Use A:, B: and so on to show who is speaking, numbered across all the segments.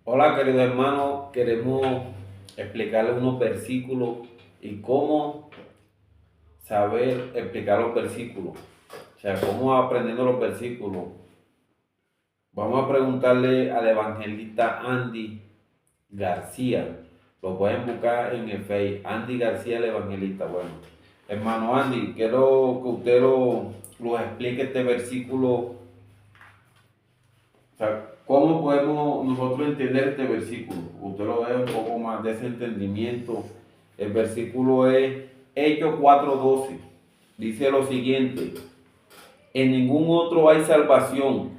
A: Hola, queridos hermanos, queremos explicarles unos versículos y cómo saber explicar los versículos. O sea, cómo aprendiendo los versículos. Vamos a preguntarle al evangelista Andy García. Lo pueden buscar en el Facebook. Andy García, el evangelista. Bueno, hermano Andy, quiero que usted lo explique este versículo. O sea, ¿cómo podemos nosotros entender este versículo? Usted lo ve un poco más de ese entendimiento. El versículo es Hechos 4:12. Dice lo siguiente: en ningún otro hay salvación,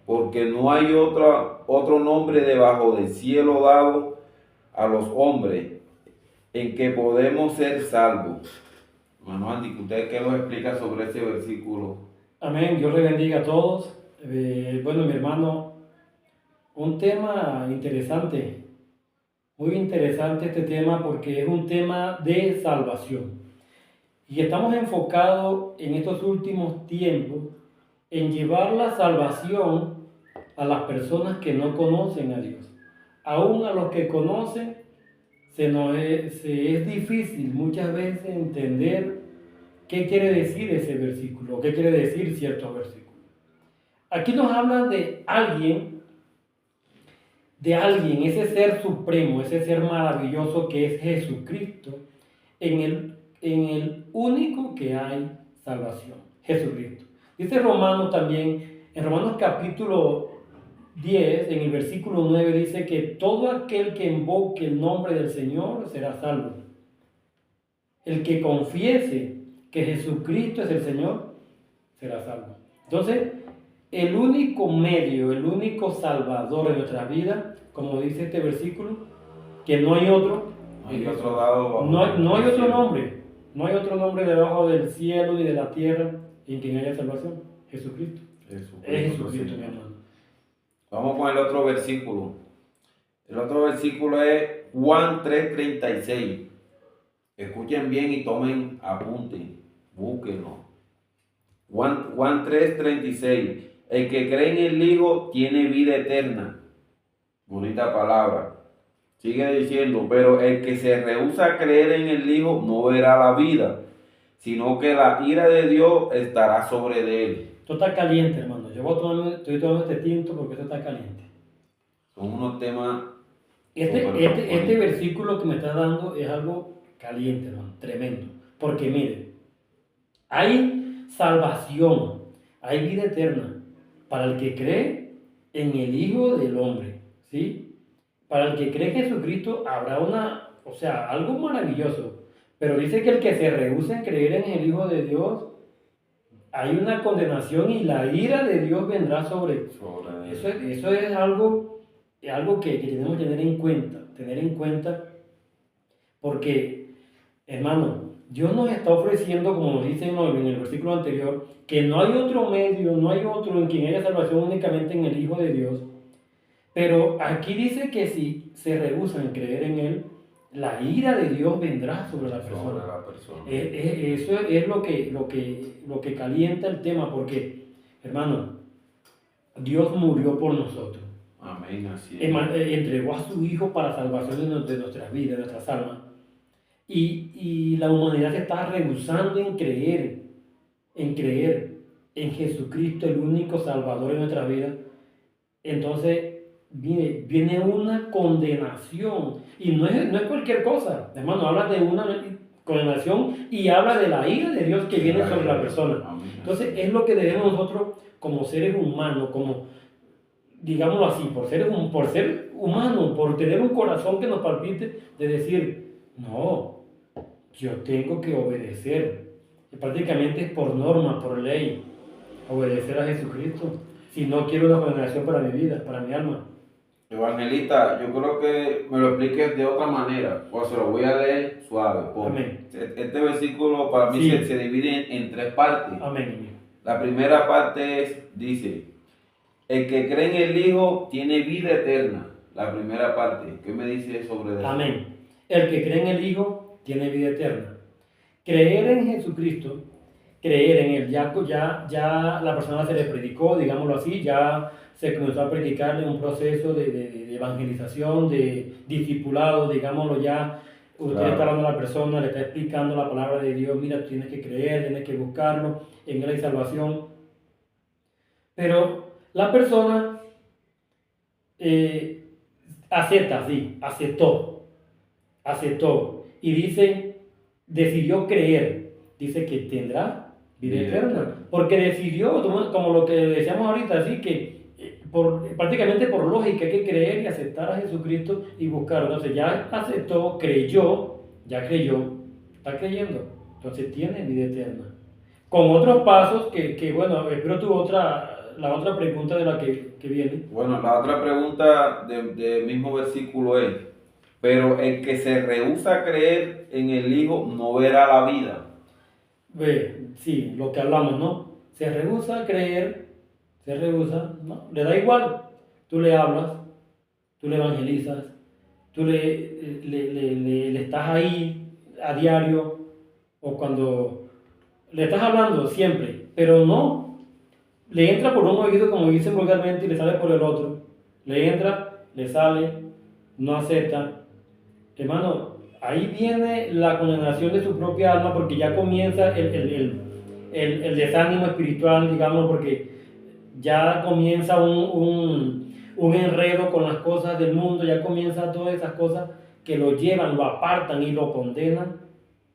A: porque no hay otro nombre debajo del cielo dado a los hombres en que podemos ser salvos. Hermano Andy, ¿usted qué nos explica sobre ese versículo?
B: Amén, Dios le bendiga a todos. Bueno, mi hermano, un tema interesante, muy interesante este tema porque es un tema de salvación. Y estamos enfocados en estos últimos tiempos en llevar la salvación a las personas que no conocen a Dios. Aún a los que conocen, se es difícil muchas veces entender qué quiere decir ese versículo, qué quiere decir ciertos versículos. Aquí nos habla ese ser supremo, ese ser maravilloso que es Jesucristo, en el único que hay salvación, Jesucristo. Dice Romanos también, en Romanos capítulo 10, en el versículo 9, dice que todo aquel que invoque el nombre del Señor será salvo. El que confiese que Jesucristo es el Señor será salvo. Entonces, el único medio, el único salvador de nuestra vida, como dice este versículo, que no hay otro,
A: No hay otro dado
B: no hay
A: del
B: otro
A: cielo.
B: nombre, no hay otro nombre debajo del cielo ni de la tierra en quien haya salvación. Jesucristo. Es
A: Jesucristo,
B: Jesucristo, mi
A: Señor.
B: hermano.
A: Vamos con el otro versículo. El otro versículo es Juan 3:36. Escuchen bien y tomen apunte. Búsquenlo. Juan 3:36. El que cree en el Hijo tiene vida eterna. Bonita palabra. Sigue diciendo, pero el que se rehúsa a creer en el Hijo no verá la vida, sino que la ira de Dios estará sobre de él.
B: Esto está caliente, hermano. Estoy tomando este tinto porque esto está caliente.
A: Son unos temas
B: Este,
A: súper
B: este, este
A: profundos.
B: versículo que me está dando es algo caliente, hermano, tremendo. Porque mire, hay salvación, hay vida eterna para el que cree en el Hijo del Hombre, ¿sí? Para el que cree en Jesucristo habrá algo maravilloso. Pero dice que el que se rehúsa en creer en el Hijo de Dios, hay una condenación y la ira de Dios vendrá sobre él. Eso es algo que tenemos que tener en cuenta, porque, hermano, Dios nos está ofreciendo, como nos dice en el versículo anterior, que no hay otro medio, no hay otro en quien haya salvación únicamente en el Hijo de Dios. Pero aquí dice que si se rehúsan en creer en Él, la ira de Dios vendrá sobre la persona.
A: Sobre la persona.
B: Eso es lo que calienta el tema, porque, hermano, Dios murió por nosotros.
A: Amén, así es.
B: Entregó a su Hijo para salvación de nuestras vidas, de nuestras almas. Y la humanidad se está rehusando en creer en Jesucristo, el único Salvador de nuestra vida. Entonces viene una condenación. Y no es cualquier cosa, hermano, habla de una condenación y habla de la ira de Dios que viene sobre la persona.
A: Amén,
B: Entonces es lo que debemos nosotros como seres humanos, como digámoslo así, por ser humanos, por tener un corazón que nos palpite, de decir, no, yo tengo que obedecer. Y prácticamente es por norma, por ley, obedecer a Jesucristo. Si no quiero una condenación para mi vida, para mi alma.
A: Evangelista, yo creo que me lo expliques de otra manera, o se lo voy a leer suave.
B: Amén.
A: Este versículo para mí
B: Sí.
A: se divide en tres partes.
B: Amén.
A: La primera parte dice, el que cree en el Hijo tiene vida eterna. La primera parte, ¿qué me dice sobre eso?
B: Amén. El que cree en el Hijo tiene vida eterna. Creer en Jesucristo creer en él. Ya la persona se le predicó, digámoslo así, ya se comenzó a predicarle un proceso de evangelización, de discipulado, digámoslo ya. Usted está
A: Claro.
B: hablando a la persona, le está explicando la palabra de Dios, mira, tú tienes que creer, tienes que buscarlo, en él hay salvación. Pero la persona acepta, sí, aceptó y dice, decidió creer, dice que tendrá vida
A: Vida
B: eterna,
A: eterna.
B: porque decidió, como lo que decíamos ahorita, así que prácticamente por lógica hay que creer y aceptar a Jesucristo y buscarlo. Entonces ya aceptó, ya creyó, está creyendo, entonces tiene vida eterna. Con otros pasos bueno, espero la otra pregunta de la que viene.
A: Bueno, la otra pregunta del mismo versículo es, pero el que se rehúsa a creer en el Hijo no verá la vida.
B: Ve, sí, lo que hablamos, ¿no? Se rehúsa a creer, se rehúsa, ¿no? Le da igual. Tú le hablas, tú le evangelizas, tú le estás ahí a diario o cuando le estás hablando siempre, pero no, le entra por un oído, como dicen vulgarmente, y le sale por el otro. Le entra, le sale, no acepta. Hermano, ahí viene la condenación de su propia alma porque ya comienza el desánimo espiritual, digamos, porque ya comienza un enredo con las cosas del mundo, ya comienza todas esas cosas que lo llevan, lo apartan y lo condenan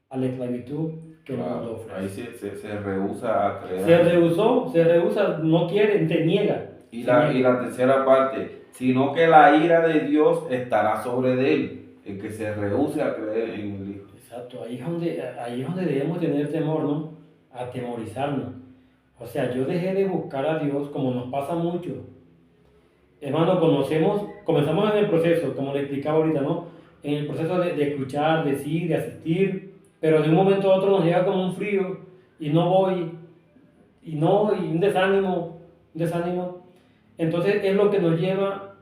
B: a la esclavitud que el mundo ofrece.
A: Ahí se rehúsa a creer.
B: Se rehúsa, no quiere, te niega.
A: Y la tercera parte, sino que la ira de Dios estará sobre él, el que se rehúse a creer en el Hijo.
B: Exacto, ahí es donde debemos tener temor, ¿no? Atemorizarnos. O sea, yo dejé de buscar a Dios como nos pasa mucho. Hermano, comenzamos en el proceso, como le explicaba ahorita, ¿no? En el proceso de escuchar, de sí, de asistir, pero de un momento a otro nos llega como un frío y no voy, y un desánimo. Entonces es lo que nos lleva,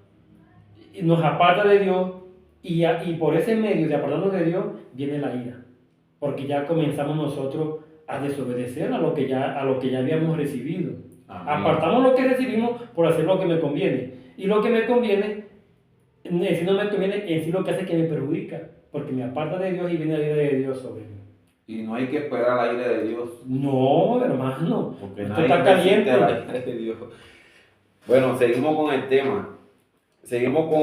B: y nos aparta de Dios, y por ese medio de apartarnos de Dios viene la ira, porque ya comenzamos nosotros a desobedecer a lo que ya habíamos recibido.
A: Amén.
B: Apartamos lo que recibimos por hacer lo que me conviene, y lo que me conviene, en sí no me conviene, en sí lo que hace que me perjudica, porque me aparta de Dios y viene la ira de Dios sobre mí.
A: Y no hay que esperar la ira de Dios.
B: No, hermano,
A: Porque
B: esto
A: nadie
B: está caliente.
A: resiste la ira de Dios. Bueno, seguimos con el tema. Seguimos con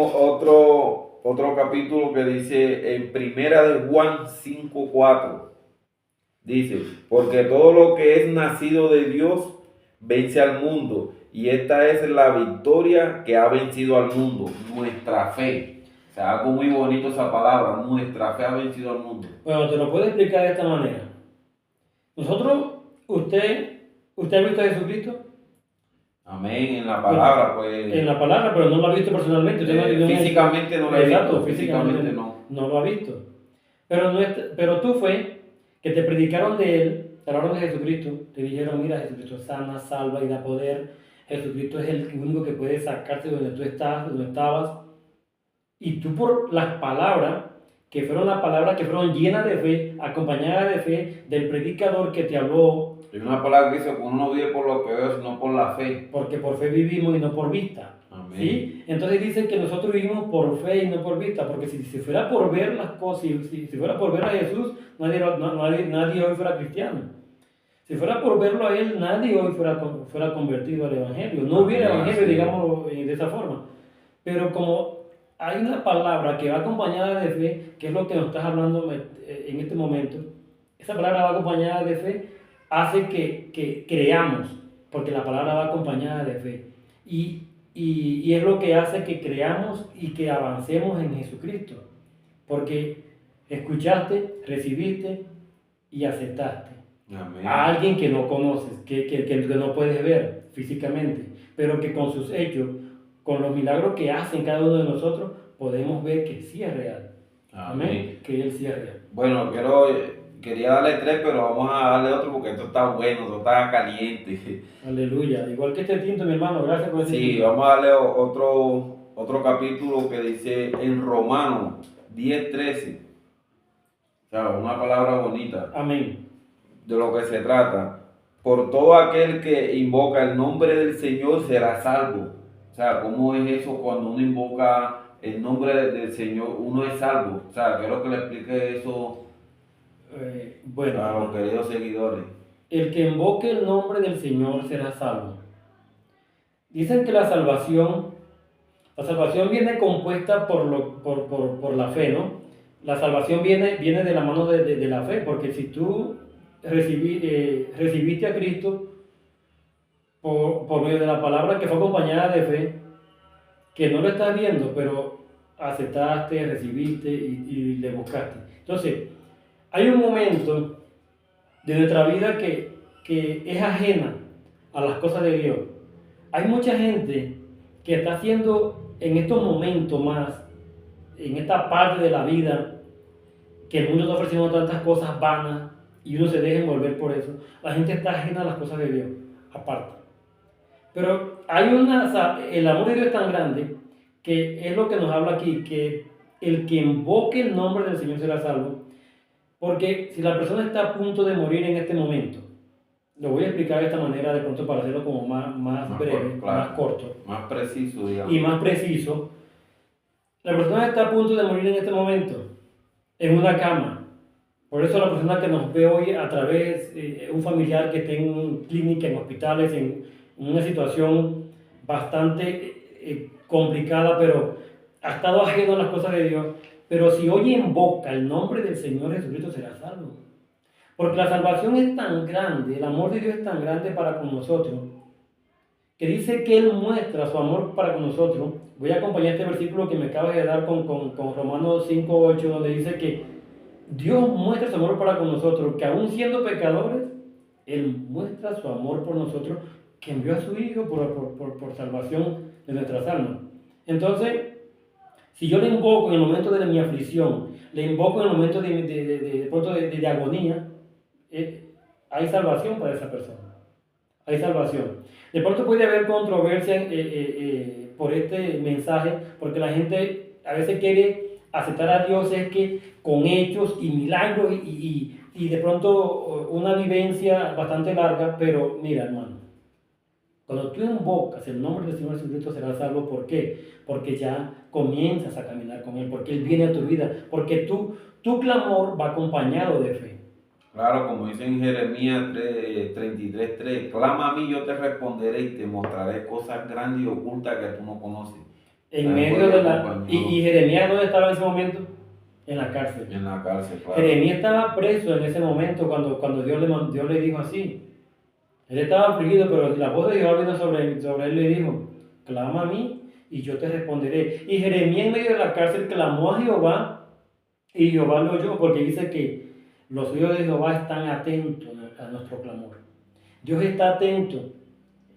A: otro capítulo que dice en Primera de Juan 5:4. Dice, porque todo lo que es nacido de Dios vence al mundo. Y esta es la victoria que ha vencido al mundo, nuestra fe. O sea, algo muy bonito esa palabra, nuestra fe ha vencido al mundo.
B: Bueno, te lo puedo explicar de esta manera. Usted ha visto a Jesucristo
A: Amén, en la palabra, pues.
B: en la palabra, pero no lo ha visto personalmente.
A: Físicamente no lo he
B: Exacto,
A: visto. Físicamente no.
B: No lo ha visto. Pero tú fue que te predicaron de él, te hablaron de Jesucristo, te dijeron, mira, Jesucristo sana, salva y da poder. Jesucristo es el único que puede sacarte de donde tú estás, de donde estabas. Y tú por las palabras, que fueron las palabras que fueron llenas de fe, acompañadas de fe, del predicador que te habló.
A: Hay una palabra que dice que uno no vive por lo que ve, sino por la fe.
B: Porque por fe vivimos y no por vista.
A: Amén.
B: ¿Sí? Entonces dice que nosotros vivimos por fe y no por vista, porque si fuera por ver las cosas, si fuera por ver a Jesús, nadie hoy fuera cristiano. Si fuera por verlo a Él, nadie hoy fuera convertido al Evangelio. No hubiera Evangelio, digámoslo de esa forma. Pero como hay una palabra que va acompañada de fe, que es lo que nos estás hablando en este momento, esa palabra va acompañada de fe, hace que creamos, porque la palabra va acompañada de fe. Y es lo que hace que creamos y que avancemos en Jesucristo. Porque escuchaste, recibiste y aceptaste.
A: Amén.
B: A alguien que no conoces, que no puedes ver físicamente, pero que con sus hechos, con los milagros que hacen cada uno de nosotros, podemos ver que sí es real. Amén. Que Él sí es real.
A: Bueno, quería darle 3, pero vamos a darle otro porque esto está bueno, esto está caliente.
B: Aleluya. Igual que este tinto, mi hermano, gracias por ese
A: Sí,
B: tinto.
A: vamos a darle otro capítulo que dice en Romanos 10:13. O sea, una palabra bonita
B: Amén.
A: de lo que se trata. por todo aquel que invoca el nombre del Señor será salvo. O sea, ¿cómo es eso cuando uno invoca el nombre del Señor, uno es salvo? O sea, quiero que le explique eso
B: Bueno,
A: a los queridos seguidores.
B: el que invoque el nombre del Señor será salvo. Dicen que la salvación viene compuesta por la fe, ¿no? La salvación viene de la mano de la fe, porque si tú recibiste a Cristo por medio de la palabra que fue acompañada de fe, que no lo estás viendo, pero aceptaste, recibiste y le buscaste. Entonces, hay un momento de nuestra vida que es ajena a las cosas de Dios. Hay mucha gente que está haciendo en estos momentos más, en esta parte de la vida, que el mundo está ofreciendo tantas cosas vanas y uno se deja envolver por eso. La gente está ajena a las cosas de Dios, aparte. Pero el amor de Dios es tan grande que es lo que nos habla aquí, que el que invoque el nombre del Señor será salvo. Porque si la persona está a punto de morir en este momento, lo voy a explicar de esta manera de pronto para hacerlo como más breve,
A: claro,
B: más corto.
A: Más preciso, digamos.
B: Y más preciso. La persona está a punto de morir en este momento, en una cama. Por eso la persona que nos ve hoy a través, un familiar que está en clínica, en hospitales, en una situación bastante complicada, pero ha estado ajeno a las cosas de Dios. Pero si hoy invoca el nombre del Señor Jesucristo, será salvo. Porque la salvación es tan grande, el amor de Dios es tan grande para con nosotros, que dice que Él muestra su amor para con nosotros. Voy a acompañar este versículo que me acabas de dar con Romanos 5:8, donde dice que Dios muestra su amor para con nosotros, que aún siendo pecadores, Él muestra su amor por nosotros, que envió a su Hijo por salvación de nuestras almas. Entonces, si yo le invoco en el momento de mi aflicción, le invoco en el momento de agonía, hay salvación para esa persona. Hay salvación. De pronto puede haber controversia por este mensaje, porque la gente a veces quiere aceptar a Dios es que con hechos y milagros y de pronto una vivencia bastante larga, pero mira, hermano, cuando tú invocas el nombre del Señor Jesucristo serás salvo. ¿Por qué? Porque ya comienzas a caminar con Él, porque Él viene a tu vida, porque tu clamor va acompañado de fe.
A: Claro, como dice en Jeremías 33:3, clama a mí, yo te responderé y te mostraré cosas grandes y ocultas que tú no conoces.
B: En medio de la... ¿Y Jeremías dónde estaba en ese momento? En la cárcel.
A: En la cárcel, claro.
B: Jeremías estaba preso en ese momento cuando Dios le dijo así. Él estaba afligido, pero la voz de Jehová vino sobre él y le dijo, clama a mí y yo te responderé. Y Jeremías en medio de la cárcel clamó a Jehová y Jehová lo oyó, porque dice que los oídos de Jehová están atentos a nuestro clamor. Dios está atento.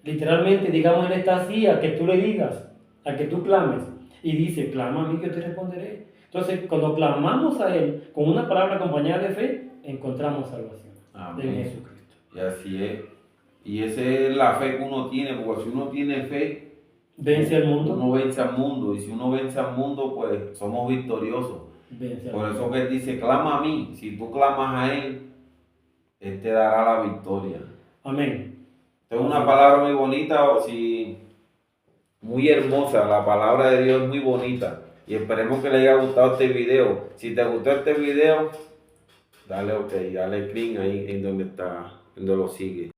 B: Literalmente, digamos, Él está así a que tú le digas, a que tú clames. Y dice, clama a mí que yo te responderé. Entonces, cuando clamamos a Él con una palabra acompañada de fe, encontramos salvación.
A: Amén.
B: En Jesucristo.
A: Y así es. Y esa es la fe que uno tiene, porque si uno tiene fe,
B: vence al mundo.
A: Uno vence al mundo. Y si uno vence al mundo, pues somos victoriosos. Por eso que Él dice, clama a mí. Si tú clamas a Él, Él te dará la victoria.
B: Amén.
A: Es una palabra muy bonita, muy hermosa. La palabra de Dios es muy bonita. Y esperemos que les haya gustado este video. Si te gustó este video, dale OK, dale clic ahí en donde está, en donde lo sigue.